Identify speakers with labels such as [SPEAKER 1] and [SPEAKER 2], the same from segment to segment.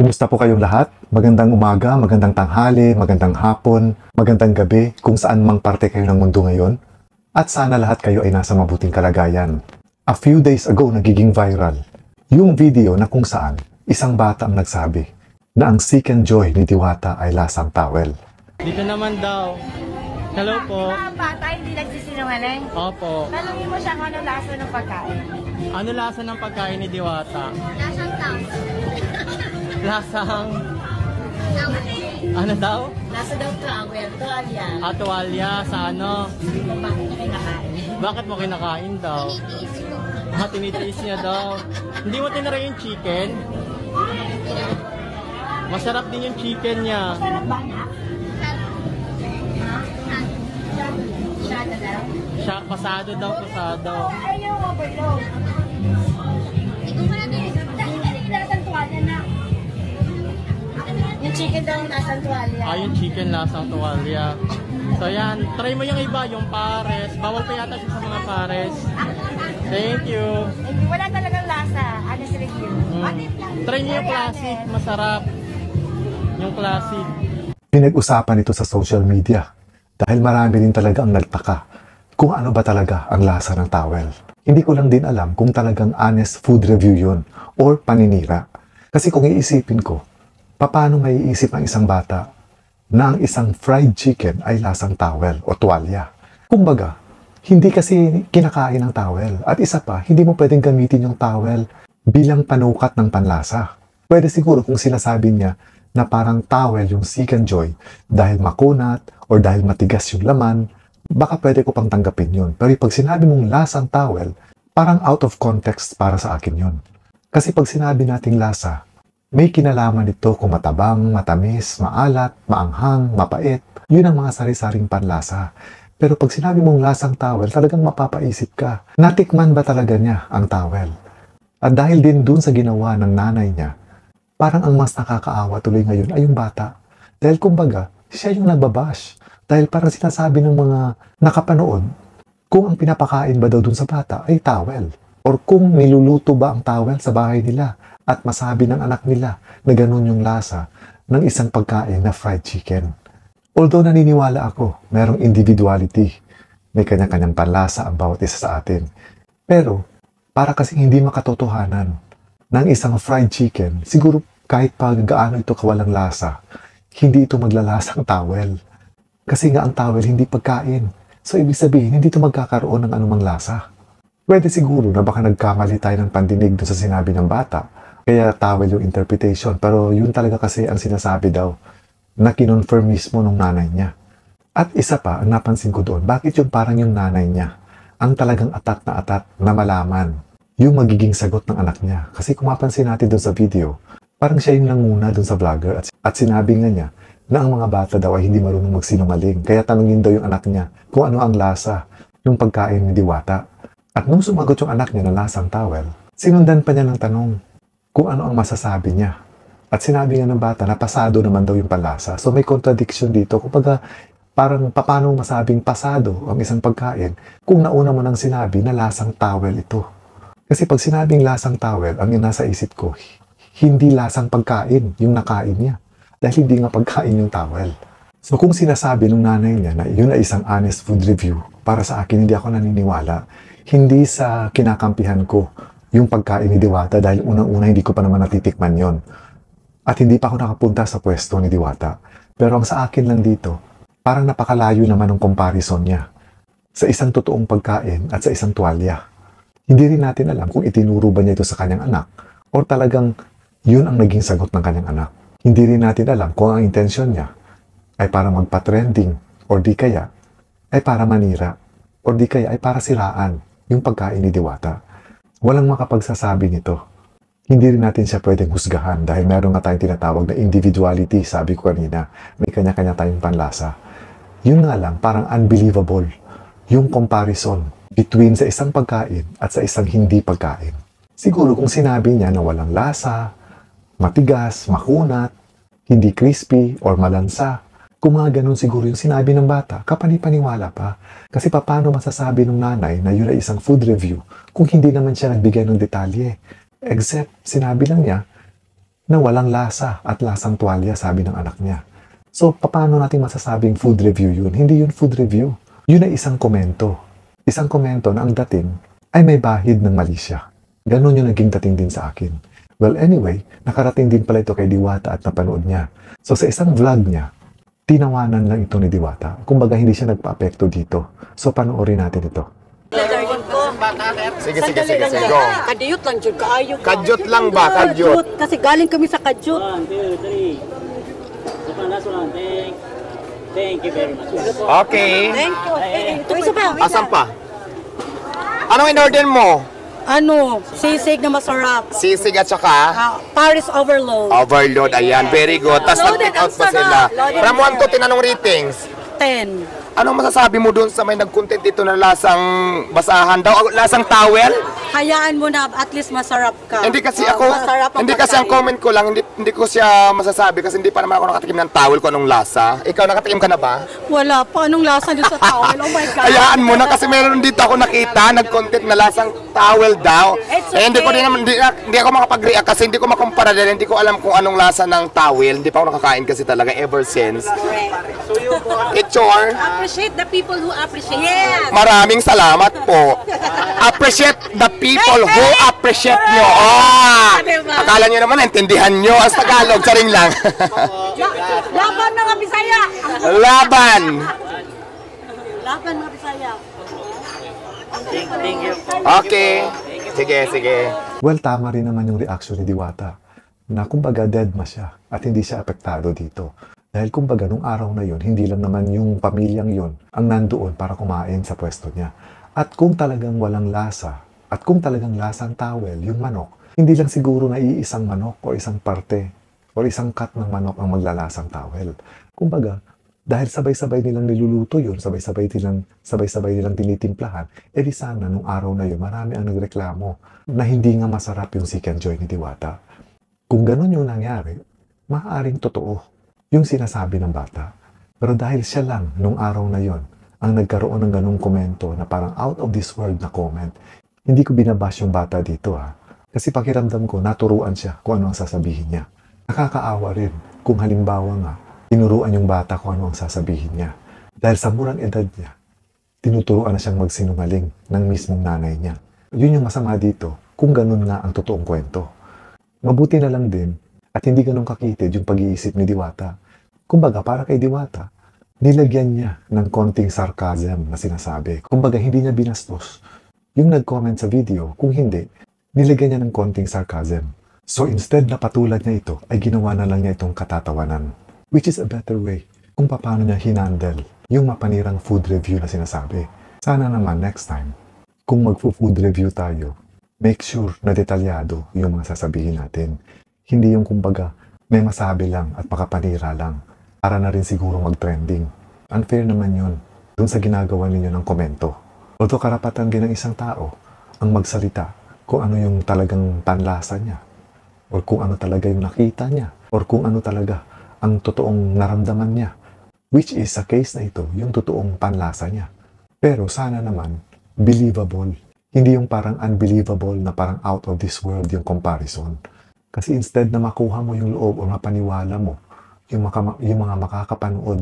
[SPEAKER 1] Kumusta po kayong lahat? Magandang umaga, magandang tanghali, magandang hapon, magandang gabi kung saan mang parte kayo ng mundo ngayon. At sana lahat kayo ay nasa mabuting kalagayan. A few days ago, nagiging viral yung video na kung saan isang bata ang nagsabi na ang seek and joy ni Diwata ay lasang towel.
[SPEAKER 2] Dito naman daw. Hello po.
[SPEAKER 3] Mga bata hindi nagsisinungaling.
[SPEAKER 2] Opo.
[SPEAKER 3] Tanungin mo siya kung ano lasa ng pagkain.
[SPEAKER 2] Ano lasa ng pagkain ni Diwata?
[SPEAKER 3] Lasang tao.
[SPEAKER 2] Lasang... Ano daw?
[SPEAKER 3] Lasa daw towel, tuwalya.
[SPEAKER 2] Tuwalya sa ano?
[SPEAKER 3] Kung bakit niya kinakain.
[SPEAKER 2] Bakit mo kinakain daw? Tinitiis niya daw. Hindi mo tinry yung chicken? Masarap din yung chicken niya.
[SPEAKER 3] Sarap ba na? Shada daw.
[SPEAKER 2] Siya, pasado daw, pasado.
[SPEAKER 3] Ay, yung overload. Ikaw mo natin. Dahil yung lasang tuwalya na. Yung chicken daw lasang tuwalya.
[SPEAKER 2] Yung chicken lasang tuwalya. So yan, try mo yung iba, yung pares. Bawal pa yata siya sa mga pares. Thank you.
[SPEAKER 3] Wala talagang lasa. Honest review.
[SPEAKER 2] Try niyo yung classic, masarap. Yung classic.
[SPEAKER 1] Pinag-usapan ito sa social media dahil marami din talaga ang nagtaka kung ano ba talaga ang lasa ng towel. Hindi ko lang din alam kung talagang honest food review yun or paninira. Kasi kung iisipin ko, paano maiisip ang isang bata na ang isang fried chicken ay lasang towel o tuwalya? Kumbaga, hindi kasi kinakain ng towel. At isa pa, hindi mo pwedeng gamitin yung towel bilang panukat ng panlasa. Pwede siguro kung sinasabi niya na parang towel yung seek and joy dahil makunat or dahil matigas yung laman, baka pwede ko pang tanggapin yun. Pero pag sinabi mong lasang towel, parang out of context para sa akin yun. Kasi pag sinabi nating lasa, may kinalaman ito kung matabang, matamis, maalat, maanghang, mapait. Yun ang mga sari-saring panlasa. Pero pag sinabi mong lasang towel, talagang mapapaisip ka. Natikman ba talaga niya ang towel? At dahil din dun sa ginawa ng nanay niya, parang ang mas nakakaawa tuloy ngayon ay yung bata. Dahil kumbaga, siya yung nagbabash. Dahil parang sinasabi ng mga nakapanood, kung ang pinapakain ba daw dun sa bata ay towel. Or kung niluluto ba ang towel sa bahay nila at masabi ng anak nila na ganun yung lasa ng isang pagkain na fried chicken. Although naniniwala ako, merong individuality. May kanya-kanyang panlasa ang bawat isa sa atin. Pero, para kasing hindi makatotohanan ng isang fried chicken, siguro kahit pa gaano ito kawalang lasa, hindi ito maglalasang towel. Kasi nga ang towel hindi pagkain. So, ibig sabihin, hindi ito magkakaroon ng anumang lasa. Pwede siguro na baka nagkamali tayo ng pandinig doon sa sinabi ng bata. Kaya towel yung interpretation. Pero yun talaga kasi ang sinasabi daw na kinonfirm mismo ng nanay niya. At isa pa, ang napansin ko doon, bakit yung parang yung nanay niya ang talagang atat na malaman yung magiging sagot ng anak niya. Kasi kung mapansin natin doon sa video, parang siya yung nanguna doon sa vlogger at sinabi nga niya na ang mga bata daw ay hindi marunong magsinungaling. Kaya tanungin daw yung anak niya kung ano ang lasa ng pagkain ni Diwata. At nung sumagot yung anak niya na lasang towel, sinundan pa niya ng tanong kung ano ang masasabi niya. At sinabi nga ng bata na pasado naman daw yung panlasa. So may contradiction dito. Kumbaga, parang paano masabing pasado ang isang pagkain kung nauna mo nang sinabi na lasang towel ito. Kasi pag sinabing lasang towel, ang nasa isip ko, hindi lasang pagkain yung nakain niya. Dahil hindi nga pagkain yung towel. So kung sinasabi ng nanay niya na yun ay isang honest food review, para sa akin hindi ako naniniwala. Hindi sa kinakampihan ko yung pagkain ni Diwata dahil unang-una hindi ko pa naman natitikman yon. At hindi pa ako nakapunta sa pwesto ni Diwata. Pero ang sa akin lang dito, parang napakalayo naman ng comparison niya sa isang totoong pagkain at sa isang tuwalya. Hindi rin natin alam kung itinuro ba niya ito sa kanyang anak o talagang yun ang naging sagot ng kanyang anak. Hindi rin natin alam kung ang intensyon niya ay para magpa-trending o di kaya ay para manira o di kaya ay para siraan yung pagkain ni Diwata. Walang makapagsasabi nito. Hindi rin natin siya pwedeng husgahan dahil meron nga tayong tinatawag na individuality, sabi ko kanina. May kanya-kanya tayong panlasa. Yun nga lang, parang unbelievable yung comparison between sa isang pagkain at sa isang hindi pagkain. Siguro kung sinabi niya na walang lasa, matigas, makunat, hindi crispy, or malansa, kung mga ganun siguro yung sinabi ng bata, kapani-paniwala pa. Kasi paano masasabi ng nanay na yun ay isang food review kung hindi naman siya nagbigay ng detalye? Except, sinabi lang niya na walang lasa at lasang tuwalya, sabi ng anak niya. So, paano natin masasabing food review yun? Hindi yun food review. Yun ay isang komento. Isang komento na ang dating ay may bahid ng mali siya. Ganon yung naging dating din sa akin. Well, anyway, nakarating din pala ito kay Diwata at napanood niya. So, sa isang vlog niya, tinawanan lang ito ni Diwata. Kumbaga, hindi siya nagpa-apekto dito. So, panoorin natin ito.
[SPEAKER 4] Sige, go.
[SPEAKER 5] Kadiyot lang jud kaayo.
[SPEAKER 4] Kadyot lang ba? Kadyot.
[SPEAKER 5] Kasi galing kami sa kadyot.
[SPEAKER 6] 1, 2, 3. Sa panas lang. Thank you very much.
[SPEAKER 4] Okay.
[SPEAKER 5] Thank you. Ito isa pa.
[SPEAKER 4] Asan pa? Anong in-order mo?
[SPEAKER 5] Ano, sisig na masarap.
[SPEAKER 4] Sisig at saka
[SPEAKER 5] Paris overload.
[SPEAKER 4] overload. Ayan, very good. Tapos
[SPEAKER 5] Loaded,
[SPEAKER 4] nag-pick out
[SPEAKER 5] ang
[SPEAKER 4] pa
[SPEAKER 5] sarap.
[SPEAKER 4] sila.
[SPEAKER 5] Loaded.
[SPEAKER 4] From 1 to 10, anong ratings?
[SPEAKER 5] 10.
[SPEAKER 4] Anong masasabi mo doon sa may nag-content dito na lasang basahan daw? Lasang towel?
[SPEAKER 5] Hayaan mo na at least masarap ka.
[SPEAKER 4] Hindi kasi
[SPEAKER 5] Oh,
[SPEAKER 4] ako,
[SPEAKER 5] masarap ang
[SPEAKER 4] hindi kasi ang
[SPEAKER 5] pagkain.
[SPEAKER 4] comment ko lang, hindi ko siya masasabi kasi hindi pa naman ako nakatikim ng towel kung anong lasa. Ikaw nakatikim ka na ba?
[SPEAKER 5] Wala pa. Anong lasa doon sa towel? Oh my God.
[SPEAKER 4] Hayaan mo na kasi meron dito ako nakita, nag-content na lasang towel daw.
[SPEAKER 5] It's
[SPEAKER 4] Eh, hindi ko
[SPEAKER 5] okay.
[SPEAKER 4] din naman, hindi ako makapag-react kasi hindi ko makumpara dahil hindi ko alam kung anong lasa ng towel. Hindi pa ako nakakain kasi talaga ever since. It's your,
[SPEAKER 3] Appreciate the people who appreciate. Yes!
[SPEAKER 4] maraming salamat po. Appreciate the people who appreciate nyo. Akala nyo naman, naintindihan nyo. As Tagalog, saring lang.
[SPEAKER 5] Laban mga Bisaya.
[SPEAKER 4] Laban!
[SPEAKER 5] Laban mga Bisaya.
[SPEAKER 6] Thank you.
[SPEAKER 4] Okay. Sige.
[SPEAKER 1] Well, tama rin naman yung reaction ni Diwata na kumbaga dead ma siya at hindi siya apektado dito. Dahil kumbaga nung araw na yun, hindi lang naman yung pamilyang yun ang nandoon para kumain sa pwesto niya. At kung talagang walang lasa, at kung talagang lasang towel, yung manok, hindi lang siguro na iisang manok o isang parte o isang cut ng manok ang maglalasang towel. Kumbaga, dahil sabay-sabay nilang niluluto yun, sabay-sabay nilang tinitimplahan, edi sana nung araw na yun, marami ang nagreklamo na hindi nga masarap yung Seek and Joy ni Diwata. Kung ganun yung nangyari, maaaring totoo yung sinasabi ng bata. Pero dahil siya lang nung araw na yon ang nagkaroon ng ganung komento na parang out of this world na comment, hindi ko binabash yung bata dito ha. Kasi pakiramdam ko, naturuan siya kung ano ang sasabihin niya. Nakakaawa rin kung halimbawa nga, tinuruan yung bata kung ano ang sasabihin niya. Dahil sa murang edad niya, tinuturuan na siyang magsinungaling ng mismong nanay niya. Yun yung masama dito, kung ganun nga ang totoong kwento. Mabuti na lang din, at hindi ganun kakitid yung pag-iisip ni Diwata. Kumbaga, para kay Diwata, nilagyan niya ng konting sarcasm na sinasabi. Kumbaga, hindi niya binastos yung nag-comment sa video. Kung hindi, nilagyan niya ng konting sarcasm. So instead na patulad niya ito, ay ginawa na lang niya itong katatawanan. Which is a better way kung paano niya hinandle yung mapanirang food review na sinasabi. Sana naman next time, kung mag-food review tayo, make sure na detalyado yung mga sasabihin natin. Hindi yung kumbaga may masabi lang at makapanira lang para na rin siguro mag-trending. Unfair naman yun dun sa ginagawa ninyo ng komento. Although karapatan din ng isang tao ang magsalita kung ano yung talagang panlasa niya or kung ano talaga yung nakita niya or kung ano talaga ang totoong naramdaman niya. Which is sa case na ito, yung totoong panlasa niya. Pero sana naman, believable. Hindi yung parang unbelievable na parang out of this world yung comparison. Kasi instead na makuha mo yung loob o mapaniwala mo yung mga makakapanood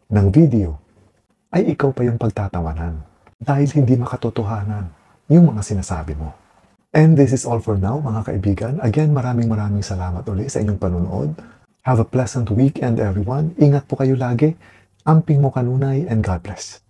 [SPEAKER 1] ng video, ay ikaw pa yung pagtatawanan. Dahil hindi makatotohanan yung mga sinasabi mo. And this is all for now, mga kaibigan. Again, maraming salamat ulit sa inyong panunood. Have a pleasant weekend, everyone. Ingat po kayo lagi. Amping mo kanunay and God bless.